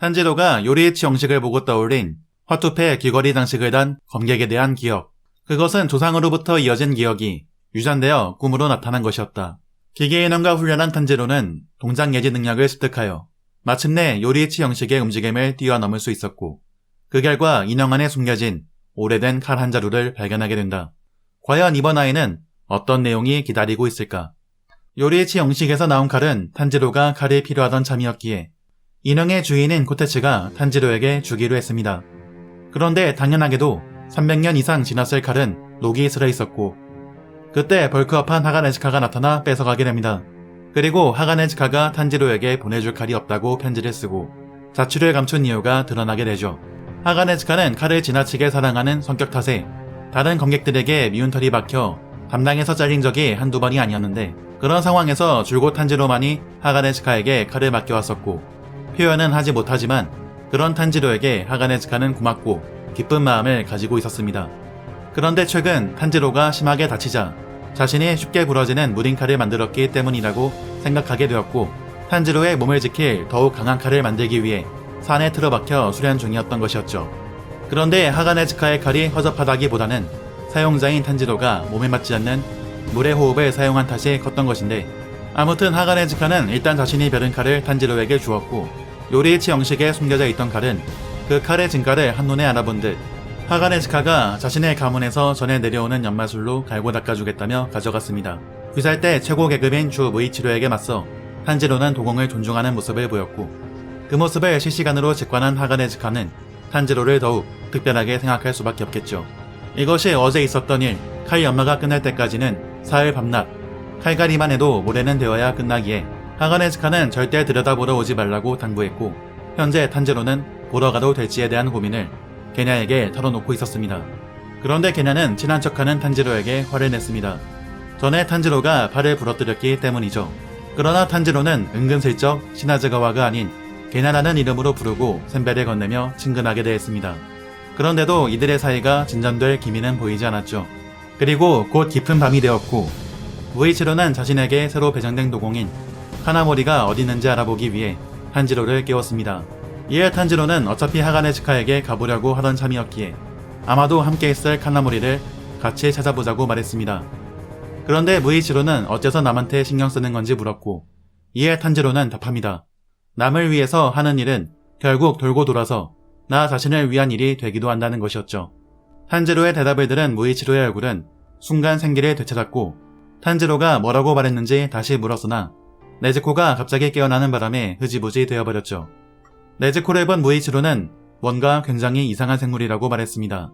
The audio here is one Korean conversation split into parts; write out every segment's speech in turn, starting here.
탄지로가 요리이치 영식을 보고 떠올린 화투패 귀걸이 장식을 단 검객에 대한 기억. 그것은 조상으로부터 이어진 기억이 유전되어 꿈으로 나타난 것이었다. 기계인원과 훈련한 탄지로는 동작 예지 능력을 습득하여 마침내 요리이치 영식의 움직임을 뛰어넘을 수 있었고, 그 결과 인형 안에 숨겨진 오래된 칼 한 자루를 발견하게 된다. 과연 이번 아이는 어떤 내용이 기다리고 있을까? 요리이치 영식에서 나온 칼은 탄지로가 칼이 필요하던 참이었기에 인형의 주인인 코테츠가 탄지로에게 주기로 했습니다. 그런데 당연하게도 300년 이상 지났을 칼은 녹이 슬어 있었고, 그때 벌크업한 하가네즈카가 나타나 뺏어가게 됩니다. 그리고 하가네즈카가 탄지로에게 보내줄 칼이 없다고 편지를 쓰고 자취를 감춘 이유가 드러나게 되죠. 하가네즈카는 칼을 지나치게 사랑하는 성격 탓에 다른 검객들에게 미운 털이 박혀 담당에서 잘린 적이 한두 번이 아니었는데, 그런 상황에서 줄곧 탄지로만이 하가네즈카에게 칼을 맡겨왔었고, 표현은 하지 못하지만 그런 탄지로에게 하가네즈카는 고맙고 기쁜 마음을 가지고 있었습니다. 그런데 최근 탄지로가 심하게 다치자 자신이 쉽게 부러지는 무딘 칼을 만들었기 때문이라고 생각하게 되었고, 탄지로의 몸을 지킬 더욱 강한 칼을 만들기 위해 산에 틀어박혀 수련 중이었던 것이었죠. 그런데 하가네즈카의 칼이 허접하다기보다는 사용자인 탄지로가 몸에 맞지 않는 물의 호흡을 사용한 탓이 컸던 것인데, 아무튼 하가네즈카는 일단 자신이 벼른 칼을 탄지로에게 주었고, 요리이치 영식에 숨겨져 있던 칼은 그 칼의 진가를 한눈에 알아본 듯 하가네즈카가 자신의 가문에서 전해 내려오는 연마술로 갈고 닦아주겠다며 가져갔습니다. 귀살 때 최고 계급인 주 무이치로에게 맞서 탄지로는 도공을 존중하는 모습을 보였고, 그 모습을 실시간으로 직관한 하가네즈카는 탄지로를 더욱 특별하게 생각할 수밖에 없겠죠. 이것이 어제 있었던 일, 칼 연마가 끝날 때까지는 사흘 밤낮, 칼갈이만 해도 모레는 되어야 끝나기에 하가네즈카는 절대 들여다보러 오지 말라고 당부했고, 현재 탄지로는 보러 가도 될지에 대한 고민을 게냐에게 털어놓고 있었습니다. 그런데 게냐는 친한 척하는 탄지로에게 화를 냈습니다. 전에 탄지로가 발을 부러뜨렸기 때문이죠. 그러나 탄지로는 은근슬쩍 시나즈가와가 아닌 게냐라는 이름으로 부르고 샘배를 건네며 친근하게 대했습니다. 그런데도 이들의 사이가 진전될 기미는 보이지 않았죠. 그리고 곧 깊은 밤이 되었고, 무이치로는 자신에게 새로 배정된 도공인 카나모리가 어디 있는지 알아보기 위해 탄지로를 깨웠습니다. 이에 탄지로는 어차피 하가네즈카에게 가보려고 하던 참이었기에 아마도 함께 있을 카나모리를 같이 찾아보자고 말했습니다. 그런데 무이치로는 어째서 남한테 신경 쓰는 건지 물었고, 이에 탄지로는 답합니다. 남을 위해서 하는 일은 결국 돌고 돌아서 나 자신을 위한 일이 되기도 한다는 것이었죠. 탄지로의 대답을 들은 무이치로의 얼굴은 순간 생기를 되찾았고, 탄지로가 뭐라고 말했는지 다시 물었으나 네즈코가 갑자기 깨어나는 바람에 흐지부지 되어버렸죠. 네즈코를 본 무이치로는 뭔가 굉장히 이상한 생물이라고 말했습니다.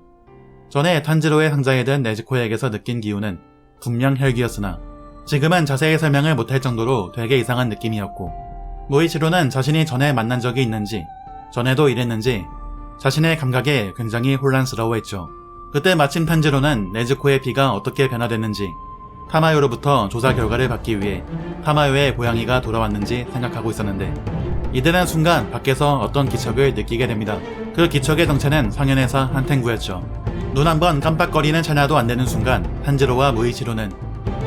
전에 탄지로의 상자에 든 네즈코에게서 느낀 기운은 분명 혈기였으나 지금은 자세히 설명을 못할 정도로 되게 이상한 느낌이었고, 무이치로는 자신이 전에 만난 적이 있는지, 전에도 이랬는지 자신의 감각에 굉장히 혼란스러워했죠. 그때 마침 탄지로는 네즈코의 피가 어떻게 변화됐는지, 타마요로부터 조사 결과를 받기 위해 타마요의 고양이가 돌아왔는지 생각하고 있었는데, 이들은 순간 밖에서 어떤 기척을 느끼게 됩니다. 그 기척의 정체는 상현회사 한탱구였죠. 눈 한번 깜빡거리는 차냐도 안되는 순간 탄지로와 무이치로는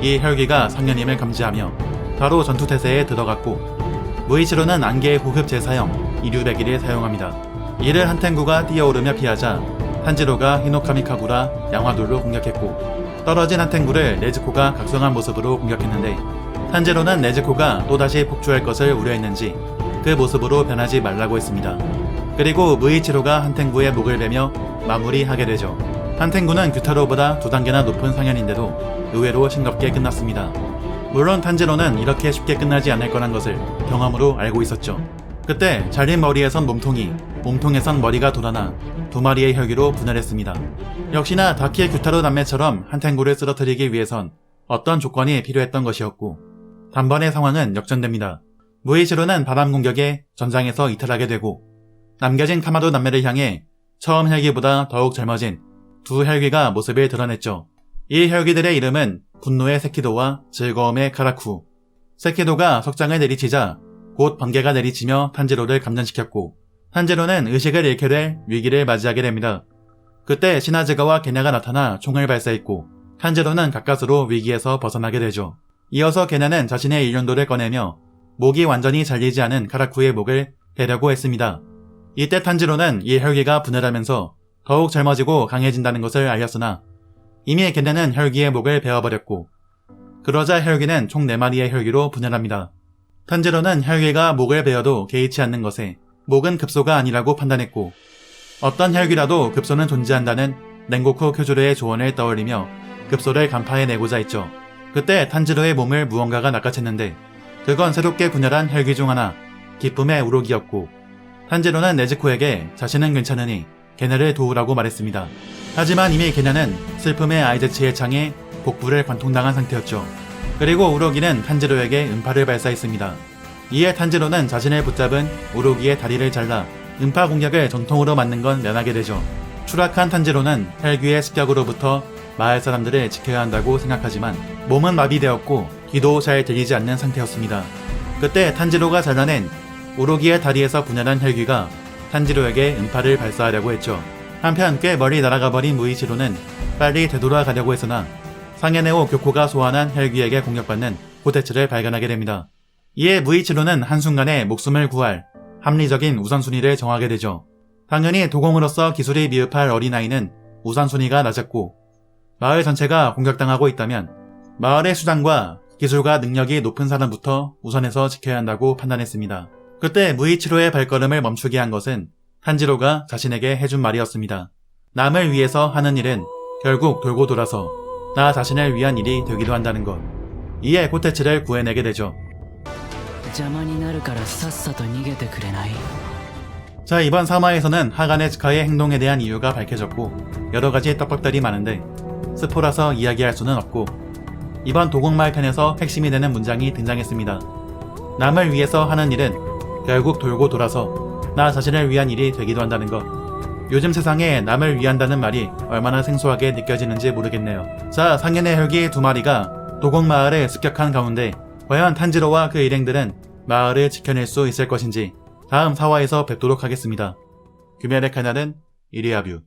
이 혈기가 상현임을 감지하며 바로 전투태세에 들어갔고, 무이치로는 안개의 호흡 재사형 이류배기를 사용합니다. 이를 한탱구가 뛰어오르며 피하자 탄지로가 히노카미카구라 양화돌로 공격했고, 떨어진 한탱구를 네즈코가 각성한 모습으로 공격했는데, 탄지로는 네즈코가 또다시 폭주할 것을 우려했는지 그 모습으로 변하지 말라고 했습니다. 그리고 무이치로가 한탱구의 목을 베며 마무리하게 되죠. 한탱구는 규타로보다 2단계나 높은 상현인데도 의외로 싱겁게 끝났습니다. 물론 탄지로는 이렇게 쉽게 끝나지 않을 거란 것을 경험으로 알고 있었죠. 그때 잘린 머리에선 몸통에선 머리가 돌아나 2마리의 혈기로 분열했습니다. 역시나 다키의 규타로 남매처럼 한탱구를 쓰러뜨리기 위해선 어떤 조건이 필요했던 것이었고, 단번에 상황은 역전됩니다. 무이치로는 바람 공격에 전장에서 이탈하게 되고, 남겨진 카마도 남매를 향해 처음 혈기보다 더욱 젊어진 2 혈기가 모습을 드러냈죠. 이 혈기들의 이름은 분노의 세키도와 즐거움의 카라쿠. 세키도가 석장을 내리치자 곧 번개가 내리치며 탄지로를 감전시켰고, 탄지로는 의식을 잃게 될 위기를 맞이하게 됩니다. 그때 시나즈가와 게냐가 나타나 총을 발사했고, 탄지로는 가까스로 위기에서 벗어나게 되죠. 이어서 게냐는 자신의 일륜도를 꺼내며 목이 완전히 잘리지 않은 카라쿠의 목을 베려고 했습니다. 이때 탄지로는 이 혈기가 분열하면서 더욱 젊어지고 강해진다는 것을 알렸으나 이미 걔네는 혈기의 목을 베어버렸고 그러자 혈기는 총 4마리의 혈기로 분열합니다. 탄지로는 혈기가 목을 베어도 개의치 않는 것에 목은 급소가 아니라고 판단했고 어떤 혈기라도 급소는 존재한다는 냉고쿠 쿄주르의 조언을 떠올리며 급소를 간파해내고자 했죠. 그때 탄지로의 몸을 무언가가 낚아챘는데 그건 새롭게 분열한 혈기 중 하나, 기쁨의 우록이었고 탄지로는 네즈코에게 자신은 괜찮으니 걔네를 도우라고 말했습니다. 하지만 이미 걔네는 슬픔의 아이제치의 창에 복부를 관통당한 상태였죠. 그리고 우록이는 탄지로에게 음파를 발사했습니다. 이에 탄지로는 자신을 붙잡은 우록이의 다리를 잘라 음파 공격을 전통으로 맞는 건 면하게 되죠. 추락한 탄지로는 혈귀의 습격으로부터 마을 사람들을 지켜야 한다고 생각하지만 몸은 마비되었고 귀도 잘 들리지 않는 상태였습니다. 그때 탄지로가 잘라낸 우록이의 다리에서 분열한 혈귀가 탄지로에게 음파를 발사하려고 했죠. 한편 꽤 멀리 날아가 버린 무이치로는 빨리 되돌아가려고 했으나 상해네오 교코가 소환한 혈귀에게 공격받는 코테츠를 발견하게 됩니다. 이에 무이치로는 한순간에 목숨을 구할 합리적인 우선순위를 정하게 되죠. 당연히 도공으로서 기술이 미흡할 어린아이는 우선순위가 낮았고 마을 전체가 공격당하고 있다면 마을의 수장과 기술과 능력이 높은 사람부터 우선해서 지켜야 한다고 판단했습니다. 그때 무이치로의 발걸음을 멈추게 한 것은 탄지로가 자신에게 해준 말이었습니다. 남을 위해서 하는 일은 결국 돌고 돌아서 나 자신을 위한 일이 되기도 한다는 것. 이에 코테츠를 구해내게 되죠. 자, 이번 3화에서는 하가네 츠카의 행동에 대한 이유가 밝혀졌고 여러가지 떡밥들이 많은데 스포라서 이야기할 수는 없고 이번 도곡마을 편에서 핵심이 되는 문장이 등장했습니다. 남을 위해서 하는 일은 결국 돌고 돌아서 나 자신을 위한 일이 되기도 한다는 것. 요즘 세상에 남을 위한다는 말이 얼마나 생소하게 느껴지는지 모르겠네요. 자, 상현의 혈기 2마리가 도곡마을을 습격한 가운데 과연 탄지로와 그 일행들은 마을을 지켜낼 수 있을 것인지 다음 4화에서 뵙도록 하겠습니다. 규면의 카날은 이리아뷰.